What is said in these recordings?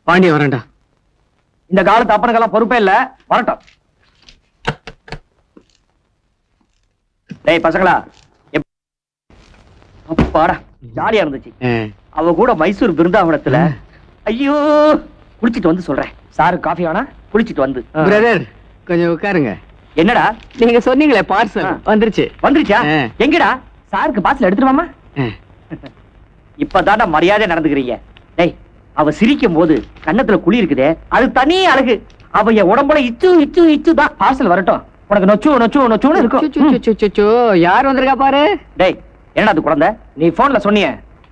பாண்டிய வரேன்டா. இந்த காலத்து அப்பனுக்கெல்லாம் பொறுப்பே இல்ல, வரட்டும். டேய் பசங்களா, அப்பாடா ஜாலியா இருந்துச்சு. அவ கூட மைசூர் பிருந்தாவனத்துல ஐயோ குளிச்சிட்டு வந்து சொல்றேன். சாரு காஃபி வேணா? குளிச்சிட்டு வந்து. பிரதர் கொஞ்சம் உட்காருங்க. என்னடா நீங்க சொன்னீங்களே பார்சல் வந்துருச்சு. வந்துருச்சா? எங்கடா? சாருக்கு பார்சல் எடுத்துட்டு வாமா. இப்பதான்டா மரியாதை நடந்துக்கிறீங்க. டேய் அவ சிரிக்கும் போது கண்ணத்துல குழி இருக்குதே, அது தனி அழகு. அவ என் உடம்புல இச்சு இச்சு இச்சு தான். பார்சல் வரட்டும், உனக்கு நொச்சு நொச்சு நொச்சுன்னு இருக்கும். யார் வந்திருக்கா பாரு. டேய் என்னடா அது குழந்தை? நீ போன்ல சொன்னிய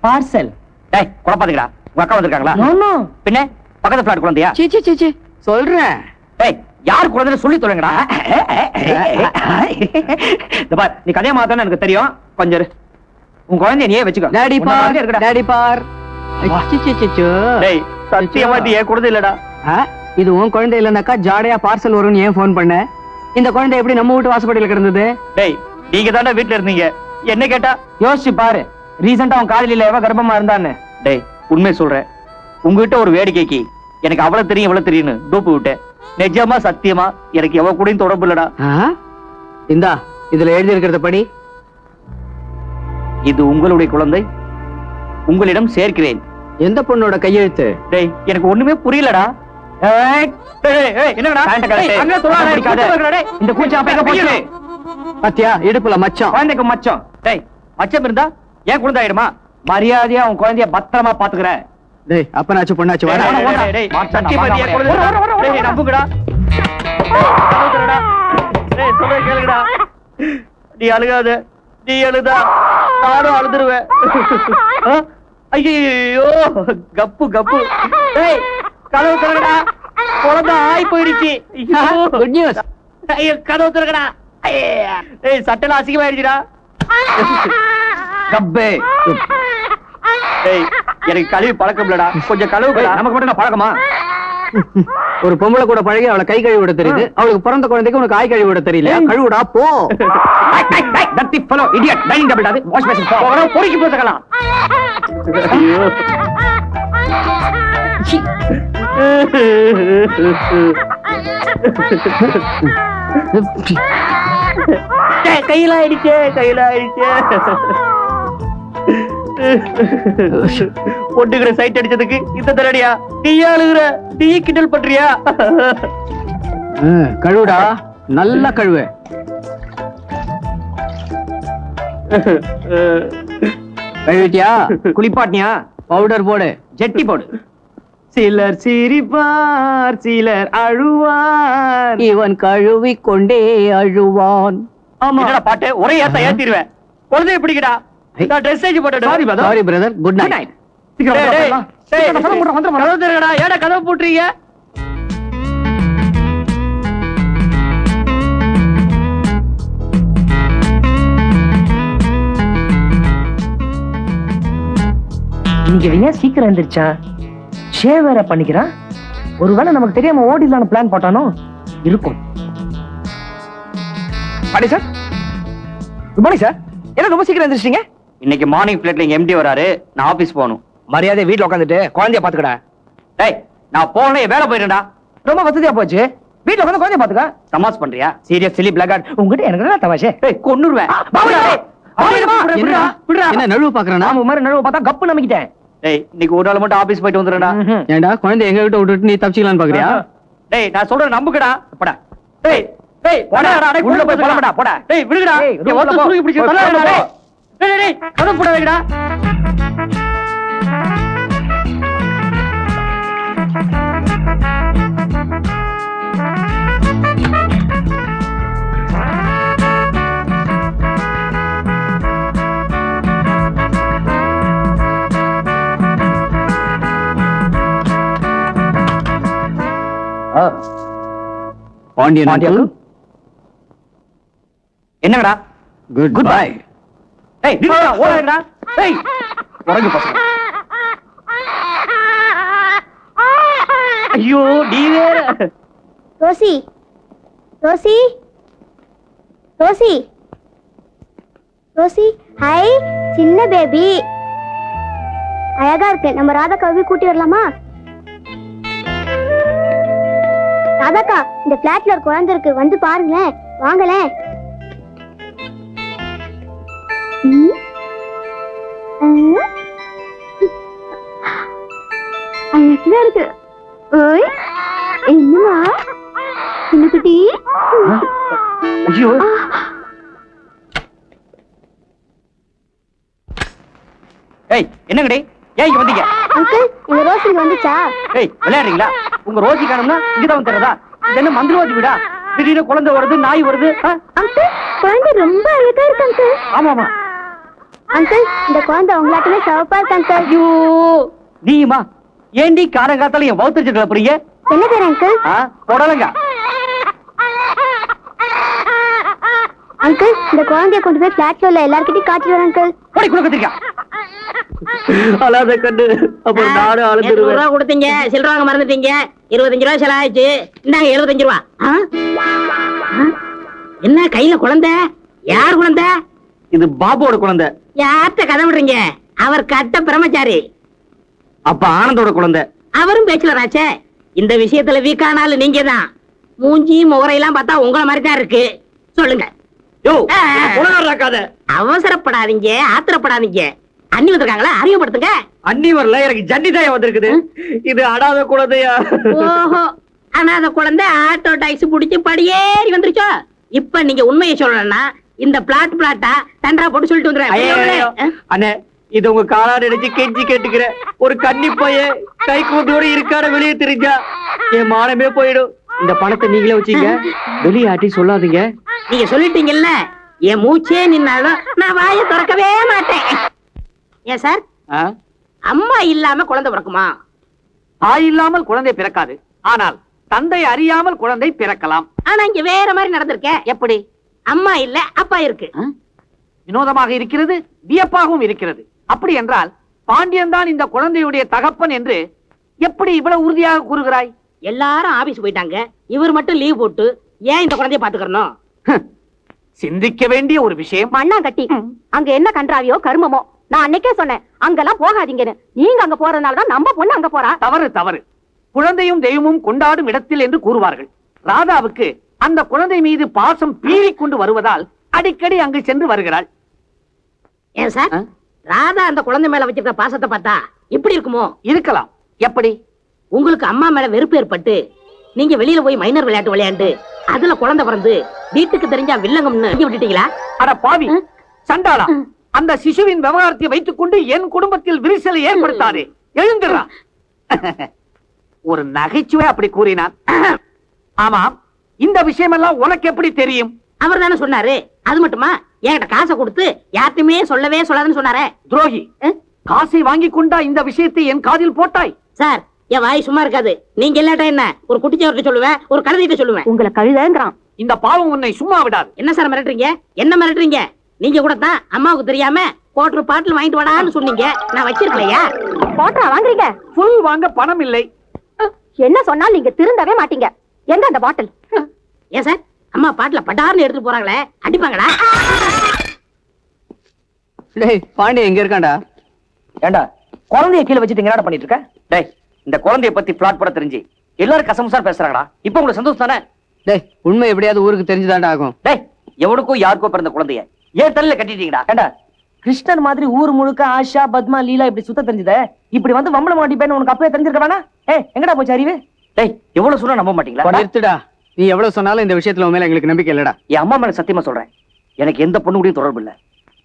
பார்சல். டேய் குழப்பாதீங்கடா, உங்க அக்கா வந்திருக்காங்களா? பின்ன பக்கத்து பிளாட் குழந்தையா? சீ சொல்றேன். டேய் யார் குழந்தைன்னு சொல்லி தொலைங்கடா. இந்த பார், நீ கதையை மாத்தானே எனக்கு தெரியும். கொஞ்சம் உன் குழந்தைய நீயே வச்சுக்கோ. டாடி பார், டாடி பார். டேய் சத்தியமா இது ஏன் குழந்தை இல்லடா. இது உன் குழந்தை இல்லனாக்கா ஜாடையா பார்சல் வரும்னு ஏன் போன் பண்ண? இந்த குழந்தை எப்படி நம்ம வீட்டு வாசப்படியில கிடந்தது? டேய் நீங்க தானே வீட்டுல இருந்தீங்க, என்ன கேட்டா? யோசிச்சு பாரு, ரீசெண்டா அவன் காதலில எவ கர்ப்பமா இருந்தான்னு. டேய் உண்மை சொல்றேன், உங்ககிட்ட ஒரு வேடிக்கைக்கு எனக்கு அவ்வளவு தெரியும் இவ்வளவு தெரியும்னு டூப்பு விட்டேன். நிஜமா சத்தியமா எனக்கு எவ கூடயும் தொடர்பு இல்லடா. இந்தா இதுல எழுதி இருக்கிறத படி. இது உங்களுடைய குழந்தை, உங்களிடம் சேர்க்கிறேன். எந்த பொண்ணோட கையெழுத்து? டேய் எனக்கு ஒண்ணுமே புரியலடா. இந்த கூச்சம் அப்ப போச்சு. பாத்தியா இடுப்புல மச்சம். குழந்தைக்கு மச்சம். டேய் மச்சம் இருந்தா ஏன் குழந்தை ஆயிடுமா? மரியாதையா உன் குழந்தைய பத்திரமா பாத்துக்கிற. டேய் அப்பனாச்சு பொண்ணாச்சு வாடா. நம்புங்கடா. டேய் சொல்ல கேளுங்கடா. நீ அழுகாத, நீ அழுதா நானும் அழுதுருவேன். ஐயோ கப்பு கப்பு. டேய் கதவு திறக்கடா, குழந்தை ஆய் போயிடுச்சு. Good news. ஐயோ கதவு திறக்கடா. ஏய் சட்டெல்லாம் அசிங்கமாயிடுச்சுடா. கப்பே. ஏய் எனக்கு கழுவி பழக்கம் இல்லடா, கொஞ்சம் கழுவு. நமக்கு மட்டும் நான் பழக்கமா? ஒரு பொம்பளை கூட பழகி அவளை கை கழுவி விட தெரியுது, அவளுக்கு பிறந்த குழந்தைக்கு உனக்கு காய் கழுவி விட தெரியல. கழுவுடா போ. தத்தி ஃபெலோ இடியட். டைனிங் டேபிள் அது வாஷ் பேசின் போ. அவரோ பொறுக்கி போட்டுக்கலாம். கையில ஆயிடுச்சே, கையில ஆயிடுச்சே. பொட்டுக்கிற சைட் அடிச்சதுக்கு இந்த தரடியா? நீ அழுகுற, நீ கிண்டல் பண்றியா? கழுவுடா, நல்லா கழுவு. கழுவிட்டியா? குளிப்பாட்டியா? பவுடர் போடு, ஜெட்டி போடு. சிலர் சிரிப்பார், சிலர் அழுவார், இவன் கழுவி கொண்டே அழுவான். ஆமா பாட்டு ஒரே ஏத்த ஏத்திடுவேன். குழந்தைய பிடிக்கடா. ட்ரெஸ்ஸேஜ் போட்டு. Sorry brother, good night. ஏடா கதவு போட்டுறீங்க? இன்னைக்கு ஏன் சீக்கிரம் எழுந்திருச்சா? ஷேவ் வேற பண்ணிக்கிறான். ஒருவேளை நமக்கு தெரியாம ஓடிடலான்னு பிளான் போட்டானோ இருக்கும். பாடி சார், குட் மார்னிங் சார். என்ன ரொம்ப சீக்கிரம் எழுந்திருச்சீங்க? இன்னைக்கு மார்னிங் பிளைட்ல எங்க எம்டி வராரு, நான் ஆபீஸ் போகணும். மரியாதை வீட்டுல உட்காந்துட்டு குழந்தைய பாத்துக்கடா. டேய் நான் போனே வேலை போயிட்டேன்டா. ரொம்ப வசதியா போச்சு. வீட்டுல உட்காந்து குழந்தைய பாத்துக்க. தமாஸ் பண்றியா? சீரியஸ் சிலி பிளாக். உங்ககிட்ட எனக்கு என்ன தமாஷே? டேய் கொன்னுருவேன். என்ன நழுவு பாக்குறானா? நாம மாதிரி நழுவு பார்த்தா கப்பு நம்பிக்கிட்டேன். டேய் இன்னைக்கு ஒரு நாள் மட்டும் ஆபீஸ் போயிட்டு வந்துடுறா. ஏண்டா குழந்தை எங்க கிட்ட விட்டுட்டு நீ தப்பிச்சிக்கலாம்னு பாக்குறியா? டேய் நான் சொல்றேன் நம்புக்கடா. போடா. டேய் டேய் போடா. உள்ள போய் போடா. போடா. டேய் விடுடா. நீ ஓட்ட சுருகி பிடிச்சு தள்ளாதடா. டேய் டேய் கதவு போட வைடா. பாண்டியன் அங்கிள். என்னங்கடா? Good bye. டேய் நில்லுடா, ஓடுடா. டேய் உறங்கு பசங்க. ஐயோ நீ வேற. Rousey Rousey Rousey Rousey. Hi சின்ன பேபி, அழகா இருக்கு. நம்ம ராதா கவி கூட்டி வரலாமா? ராதாக்கா, இந்த பிளாட்ல ஒரு குழந்தை இருக்கு, வந்து பாருங்களேன், வாங்களேன். ம். அழகா இருக்கு. ஓய், என்னமா சின்ன குட்டி? ஐயோ ஏய் என்னங்கடி ஏன் இங்க வந்தீங்க? அங்கிள், இந்த ரோஸ் இங்க வந்துச்சா? ஏய் விளையாடுறீங்களா? உங்க ரோஜி காணும்னா இங்கதான் வந்துறதா? இது என்ன மந்திரவாதி வீடா? திடீர்னு குழந்தை வருது, நாய் வருது. அங்கிள், குழந்தை ரொம்ப அழகா இருக்கு அங்கிள். ஆமா ஆமா. அங்கிள், இந்த குழந்தை உங்களாட்டமே சிவப்பா இருக்கு அங்கிள். ஐயோ நீயுமா? ஏண்டி காரங்காத்தால என் வவுத்தரிச்சு கிளப்புறீங்க? என்ன பேர் அங்கிள்? தொடலங்க. அங்கிள், இந்த குழந்தைய கொண்டு போய் பிளாட்ல உள்ள எல்லார்கிட்டயும் காட்டிட்டு வரேன் அங்கிள். போடி குடுக்கத்திருக்கா. அழாத கண்ணு, அப்புறம் நானும் அழுதுருவேன். ரூபா கொடுத்தீங்க, சில்லற வாங்க மறந்துட்டீங்க. 25 ரூபா செலவாயிடுச்சு. இந்தாங்க 75 ரூபா. என்ன கையில குழந்தை? யார் குழந்தை? இது பாபுவோட குழந்தை. யார்கிட்ட கதை விடுறீங்க? அவர் கட்ட பிரம்மச்சாரி. அப்ப ஆனந்தோட குழந்தை. அவரும் பேச்சுலர் ஆச்சே. இந்த விஷயத்துல வீக்கானாலும் நீங்க தான். மூஞ்சி முகரையெல்லாம் பார்த்தா உங்களை மாதிரி தான் இருக்கு. சொல்லுங்க. யோ உலகாக்காத. அவசரப்படாதீங்க, ஆத்திரப்படாதீங்க. அண்ணி வந்திருக்காங்களா? அறிமுகப்படுத்துங்க. அண்ணி வரல, எனக்கு ஜன்னி தாயா வந்திருக்குது. இது அடாத குழந்தையா? ஓஹோ, அனாதை குழந்தை ஆட்டோ டாக்ஸி புடிச்சு படியேறி வந்துருச்சோ. இப்ப நீங்க உண்மையை சொல்லணும்னா இந்த பிளாட்டா தண்டரா போட்டு சொல்லிட்டு வந்துடுறேன். அண்ணே, இது உங்க காலா நினைச்சு கெஞ்சி கேட்டுக்கிறேன். ஒரு கன்னி பைய கை கூட்டோட இருக்கார வெளியே தெரிஞ்சா என் மானமே போயிடும். இந்த பணத்தை நீங்களே வச்சீங்க, வெளியாட்டி சொல்லாதீங்க. நீங்க சொல்லிட்டீங்கல்ல, என் மூச்சே நின்னாலும் நான் வாயை திறக்கவே மாட்டேன். ஏன் சார், அம்மா இல்லாம குழந்தை பிறக்குமா? தாய் இல்லாமல் குழந்தை பிறக்காது, ஆனால் தந்தை அறியாமல் குழந்தை பிறக்கலாம். ஆனா இங்க வேற மாதிரி நடந்திருக்க. எப்படி? அம்மா இல்ல, அப்பா இருக்கு. வினோதமாக இருக்கிறது, வியப்பாகவும் இருக்கிறது. அப்படி என்றால் பாண்டியன் தான் இந்த குழந்தையுடைய தகப்பன் என்று எப்படி இவ்வளவு உறுதியாக கூறுகிறாய்? எல்லாரும் ஆபீஸ் போயிட்டாங்க, இவர் மட்டும் லீவ் போட்டு ஏன் இந்த குழந்தைய பாத்துக்கறணும்? சிந்திக்க வேண்டிய ஒரு விஷயம். மண்ணாங்கட்டி, அங்க என்ன கன்றாவியோ கருமமோ, நான் அன்னைக்கே சொன்னேன் அங்கெல்லாம் போகாதீங்கன்னு. நீங்க அங்க போறதுனாலதான் நம்ம பொண்ணு அங்க போறா. தவறு தவறு. குழந்தையும் தெய்வமும் கொண்டாடும் இடத்தில் என்று கூறுவார்கள். ராதாவுக்கு அந்த குழந்தை மீது பாசம் பீறிக் கொண்டு வருவதால் அடிக்கடி அங்கு சென்று வருகிறாள். ஏன் சார், ராதா அந்த குழந்தை மேல வச்சிருக்க பாசத்தை பார்த்தா இப்படி இருக்குமோ? இருக்கலாம். எப்படி? உங்களுக்கு அம்மா மேல வெறுப்பு ஏற்பட்டு நீங்க வெளியில போய் மைனர் விளையாட்டு விளையாண்டு அதுல குழந்தை பிறந்து வீட்டுக்கு தெரிஞ்சா வில்லங்கம்னு விட்டுட்டீங்களா? அட பாவி சண்டாளா, அந்த சிசுவின் விவகாரத்தை வைத்துக் கொண்டு என் குடும்பத்தில் விரிசலை ஏற்படுத்தாதே. எழுந்துடா. ஒரு நகைச்சுவை அப்படி கூறினார். ஆமாம், இந்த விஷயம் எல்லாம் உனக்கு எப்படி தெரியும்? அவர் தானே சொன்னாரு. அது மட்டுமா, என்கிட்ட காசை கொடுத்து யார்ட்டுமே சொல்லவே சொல்லாதுன்னு சொன்னாரே. துரோகி, காசை வாங்கி கொண்டா இந்த விஷயத்தை என் காதில் போட்டாய்? சார், என் வாய் சும்மா இருக்காது. நீங்க இல்லாட்டா என்ன, ஒரு குட்டிச்சவர்கிட்ட சொல்லுவேன், ஒரு கழுதிட்ட சொல்லுவேன். உங்களை கழுதங்கிறான். இந்த பாவம் உன்னை சும்மா விடாது. என்ன சார் மிரட்டுறீங்க? என்ன மிரட்டுறீங்க? நீங்க கூட தான் அம்மாவுக்கு தெரியாம கோட்டர் பாட்டில் வாங்கிட்டு வாடான்னு சொன்னீங்க. நான் வச்சிருக்கலையா? போட்டா வாங்குறீங்க? புல் வாங்க பணம் இல்லை. என்ன சொன்னாலும் நீங்க திருந்தவே மாட்டீங்க. எங்க அந்த பாட்டில்? ஏன் சார், அம்மா பாட்டில பட்டார்னு எடுத்துட்டு போறாங்களே, அடிப்பாங்களா? டேய் பாண்டிய எங்க இருக்காண்டா? ஏண்டா குழந்தைய கீழே வச்சுட்டு என்ன பண்ணிட்டு இருக்க? டேய், இந்த குழந்தைய பத்தி பிளாட் போட தெரிஞ்சு எல்லாரும் கசமுசார் பேசுறாங்கடா. இப்ப உங்களுக்கு சந்தோஷம் தானே? டேய், உண்மை எப்படியாவது ஊருக்கு தெரிஞ்சுதாண்டா ஆகும். டேய், எவனுக்கோ யாருக்கோ பிறந்த குழந்தைய ஏன் தலையில கட்டிட்டீங்கடா? ஏண்டா கிருஷ்ணன் மாதிரி ஊர் முழுக்க ஆஷா பத்மா லீலா இப்படி சுத்த தெரிஞ்சத இப்படி வந்து வம்பள மாட்டிப்பேன்னு உனக்கு அப்பவே தெரிஞ்சிருக்க வேணா? எங்கடா போச்சு அறிவு? டேய், எவ்வளவு சொன்னா நம்ப மாட்டீங்களா? நிறுத்துடா. நீ எவ்வளவு சொன்னாலும் இந்த விஷயத்துல உன் மேல எங்களுக்கு நம்பிக்கை இல்லடா. என் அம்மா மேல சத்தியமா சொல்றேன், எனக்கு எந்த பொண்ணு கூடயும் தொடர்பு இல்ல.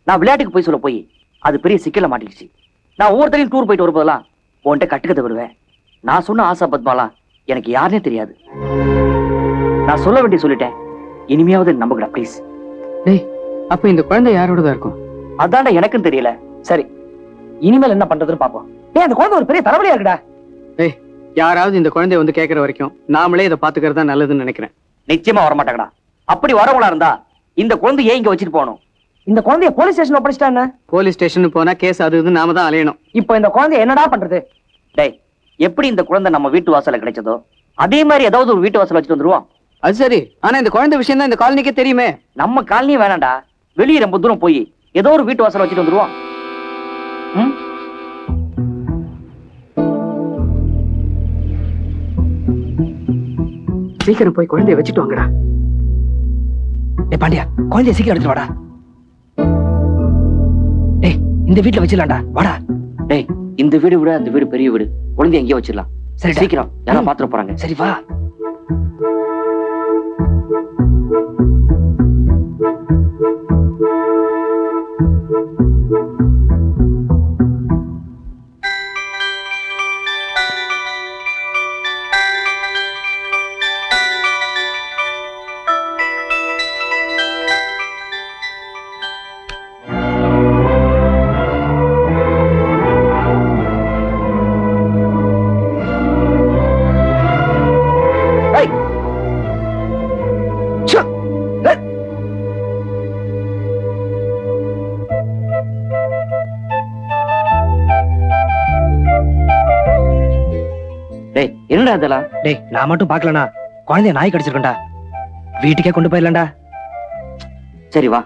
நான் விளையாட்டுக்கு போய் சொல்ல போய் அது பெரிய சிக்கல மாட்டிடுச்சு. நான் ஒவ்வொருத்தரையும் டூர் போயிட்டு வரும்போதெல்லாம் உன்கிட்ட கட்டுக்கதை வருவேன். நான் சொன்ன ஆசா பத்மாலாம் எனக்கு யாருனே தெரியாது. நான் சொல்ல வேண்டிய சொல்லிட்டேன், இனிமையாவது நம்புகடா ப்ளீஸ். டேய், அப்ப இந்த குழந்தை யாரோடதா இருக்கும்? அதான்டா எனக்கும் தெரியல. சரி, இனிமேல் என்ன பண்றதுன்னு பாப்போம். டேய், அந்த குழந்தை ஒரு பெரிய தலைவலியா இருக்குடா. டேய், யாராவது இந்த குழந்தைய வந்து கேட்கற வரைக்கும் நாமளே இதை பாத்துக்கிறது தான் நல்லதுன்னு நினைக்கிறேன். நிச்சயமா வரமாட்டாங்கடா. அப்படி வரவங்களா இருந்தா இந்த குழந்தைய இங்க வச்சுட்டு போகணும். இந்த குழந்தைய போலீஸ் ஸ்டேஷன் ஒப்படைச்சிட்டா என்ன? போலீஸ் ஸ்டேஷன் போனா கேஸ் அது இது நாம தான் அலையணும். இப்போ இந்த குழந்தை என்னடா பண்றது? டேய், எப்படி இந்த குழந்தை நம்ம வீட்டு வாசல்ல கிடைச்சதோ அதே மாதிரி ஏதாவது ஒரு வீட்டு வாசல் வச்சுட்டு வந்துருவோம். அது சரி, ஆனா இந்த குழந்தை விஷயம் தான் இந்த காலனிக்கே தெரியுமே. நம்ம காலனியே வேணாண்டா, வெளியே ரொம்ப தூரம் போய் ஏதோ ஒரு வீட்டு வாசல் வச்சுட்டு வந்துருவோம். சீக்கிரம் போய் குழந்தைய வச்சுட்டு வாங்கடா. டேய் பாண்டியா, குழந்தைய சீக்கிரம் எடுத்துட்டு வாடா. டேய் இந்த வீட்ல வச்சிடலாம்டா, வாடா. டேய் இந்த வீடு விட அந்த வீடு பெரிய வீடு, குழந்தை எங்கேயோ வச்சிடலாம். சரி சீக்கிரம், யாரும் பாத்துட்டு போறாங்க. சரி வா. டேய் என்னடா இதெல்லாம்? டேய் நான் மட்டும் பார்க்கலனா குழந்தைய நாய் கடிச்சிருக்கேன்டா. வீட்டுக்கே கொண்டு போயிடலாம்டா. சரி வா.